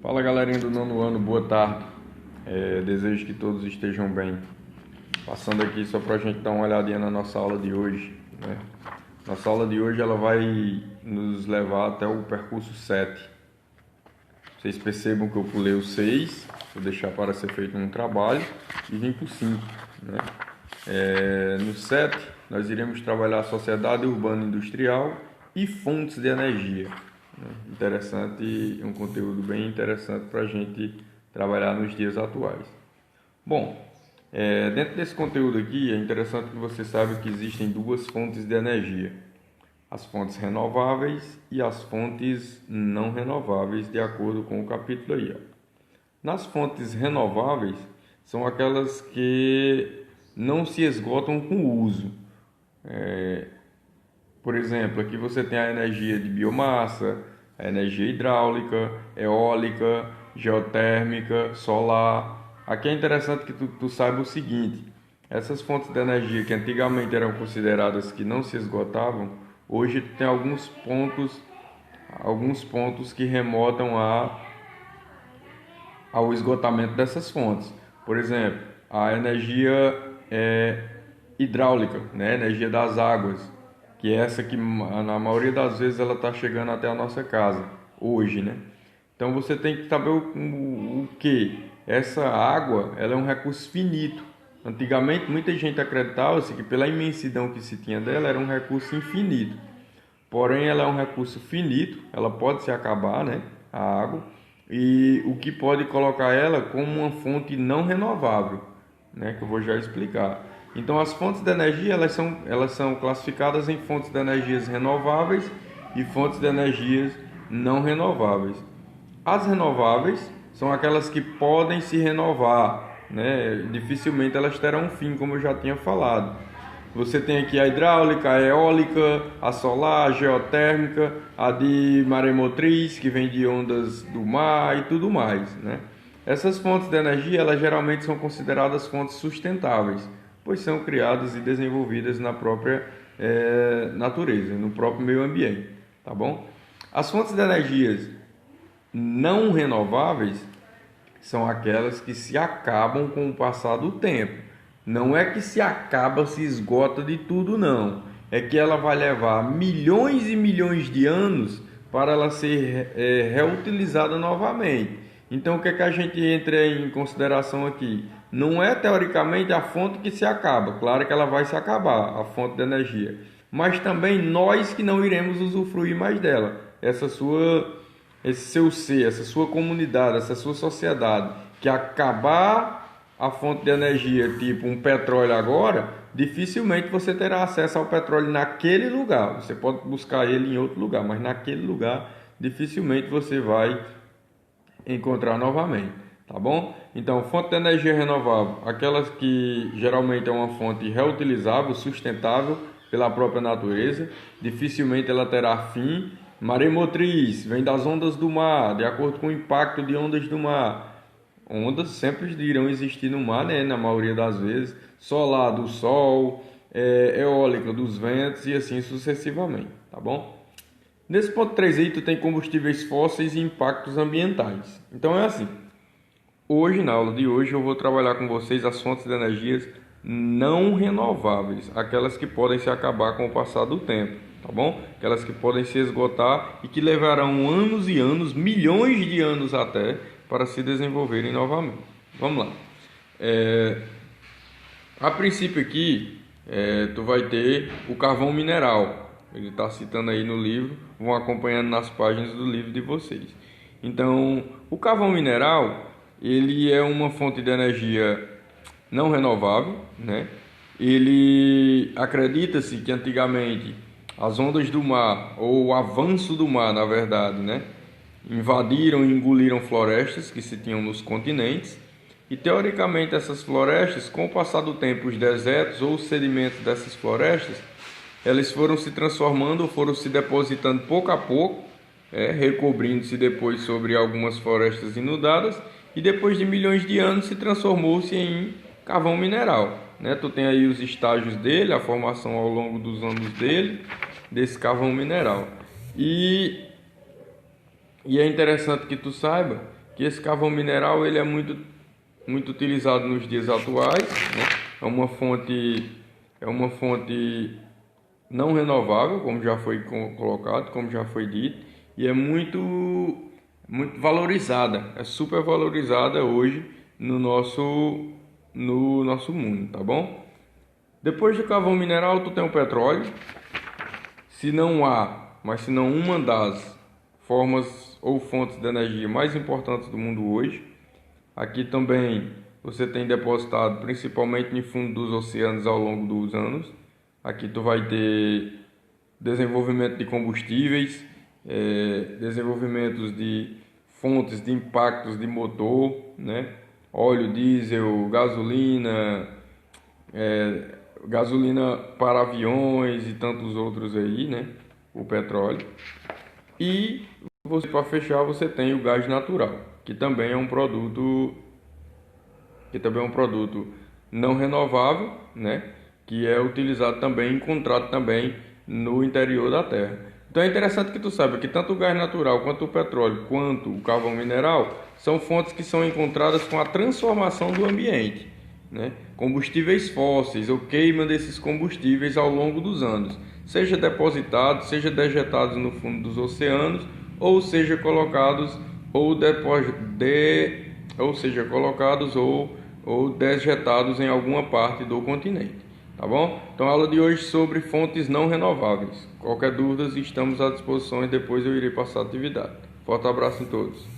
Fala galerinha do nono ano, boa tarde. Desejo que todos estejam bem. Passando aqui só para a gente dar uma olhadinha na nossa aula de hoje, né? Nossa aula de hoje ela vai nos levar até o percurso 7. Vocês percebam que eu pulei o 6, vou deixar para ser feito um trabalho e vim para o 5, né? No 7 nós iremos trabalhar a sociedade urbana industrial e fontes de energia. Interessante, um conteúdo bem interessante para a gente trabalhar nos dias atuais. Bom, dentro desse conteúdo aqui é interessante que você saiba que existem duas fontes de energia: as fontes renováveis e as fontes não renováveis, de acordo com o capítulo aí. Nas fontes renováveis são aquelas que não se esgotam com o uso. Por exemplo, aqui você tem a energia de biomassa, a energia hidráulica, eólica, geotérmica, solar. Aqui é interessante que tu saiba o seguinte: essas fontes de energia que antigamente eram consideradas que não se esgotavam, hoje tem alguns pontos que remontam ao esgotamento dessas fontes. Por exemplo, a energia hidráulica, né? Energia das águas, que é essa que na maioria das vezes ela está chegando até a nossa casa hoje, né? Então você tem que saber o que essa água, ela é um recurso finito. Antigamente muita gente acreditava-se que pela imensidão que se tinha dela era um recurso infinito. Porém ela é um recurso finito, ela pode se acabar, né? A água, e o que pode colocar ela como uma fonte não renovável, né? Que eu vou já explicar. Então, as fontes de energia elas são classificadas em fontes de energias renováveis e fontes de energias não renováveis. As renováveis são aquelas que podem se renovar, né? Dificilmente elas terão um fim, como eu já tinha falado. Você tem aqui a hidráulica, a eólica, a solar, a geotérmica, a de maremotriz, que vem de ondas do mar e tudo mais, né? Essas fontes de energia elas geralmente são consideradas fontes sustentáveis, pois são criadas e desenvolvidas na própria natureza, no próprio meio ambiente, tá bom? As fontes de energias não renováveis são aquelas que se acabam com o passar do tempo. Não é que se acaba, se esgota de tudo, não. É que ela vai levar milhões e milhões de anos para ela ser reutilizada novamente. Então, o que é que a gente entra em consideração aqui? Não é teoricamente a fonte que se acaba, claro que ela vai se acabar, a fonte de energia, mas também nós que não iremos usufruir mais dela. Esse seu ser, essa sua comunidade, essa sua sociedade, que acabar a fonte de energia, tipo um petróleo agora, dificilmente você terá acesso ao petróleo naquele lugar. Você pode buscar ele em outro lugar, mas naquele lugar dificilmente você vai encontrar novamente, tá bom? Então, fonte de energia renovável, aquelas que geralmente é uma fonte reutilizável, sustentável pela própria natureza, dificilmente ela terá fim. Maremotriz, vem das ondas do mar, de acordo com o impacto de ondas do mar. Ondas sempre irão existir no mar, né? Na maioria das vezes. Solar do sol, eólica dos ventos e assim sucessivamente, tá bom? Nesse ponto 3 aí, tu tem combustíveis fósseis e impactos ambientais. Então é assim, hoje, na aula de hoje, eu vou trabalhar com vocês as fontes de energias não renováveis, aquelas que podem se acabar com o passar do tempo, tá bom? Aquelas que podem se esgotar e que levarão anos e anos, milhões de anos até, para se desenvolverem novamente. Vamos lá. A princípio aqui, tu vai ter o carvão mineral. Ele está citando aí no livro, vão acompanhando nas páginas do livro de vocês. Então, o carvão mineral, ele é uma fonte de energia não renovável, né? Ele acredita-se que antigamente as ondas do mar, ou o avanço do mar, na verdade, né, invadiram e engoliram florestas que se tinham nos continentes. E teoricamente essas florestas, com o passar do tempo, os desertos ou os sedimentos dessas florestas, elas foram se transformando, foram se depositando pouco a pouco, recobrindo-se depois sobre algumas florestas inundadas, e depois de milhões de anos se transformou-se em carvão mineral, né? Tu tem aí os estágios dele, a formação ao longo dos anos dele, desse carvão mineral. E é interessante que tu saiba que esse carvão mineral ele é muito utilizado nos dias atuais, né? É uma fonte não renovável, como já foi colocado, como já foi dito, e é muito valorizada, é super valorizada hoje no nosso mundo, tá bom? Depois do carvão mineral, tu tem o petróleo. Se não uma das formas ou fontes de energia mais importantes do mundo hoje. Aqui também você tem depositado principalmente no fundo dos oceanos ao longo dos anos. Aqui tu vai ter desenvolvimento de combustíveis, desenvolvimentos de fontes de impactos de motor, né? Óleo, diesel, gasolina para aviões e tantos outros aí, né? O petróleo. E você, para fechar, você tem o gás natural, que também é um produto não renovável, né? Que é utilizado também, encontrado também no interior da Terra. Então é interessante que tu saiba que tanto o gás natural, quanto o petróleo, quanto o carvão mineral são fontes que são encontradas com a transformação do ambiente, né? Combustíveis fósseis ou queima desses combustíveis ao longo dos anos, seja depositados, seja dejetados no fundo dos oceanos, ou seja colocados ou dejetados em alguma parte do continente. Tá bom? Então a aula de hoje sobre fontes não renováveis. Qualquer dúvida, estamos à disposição e depois eu irei passar a atividade. Forte abraço em todos.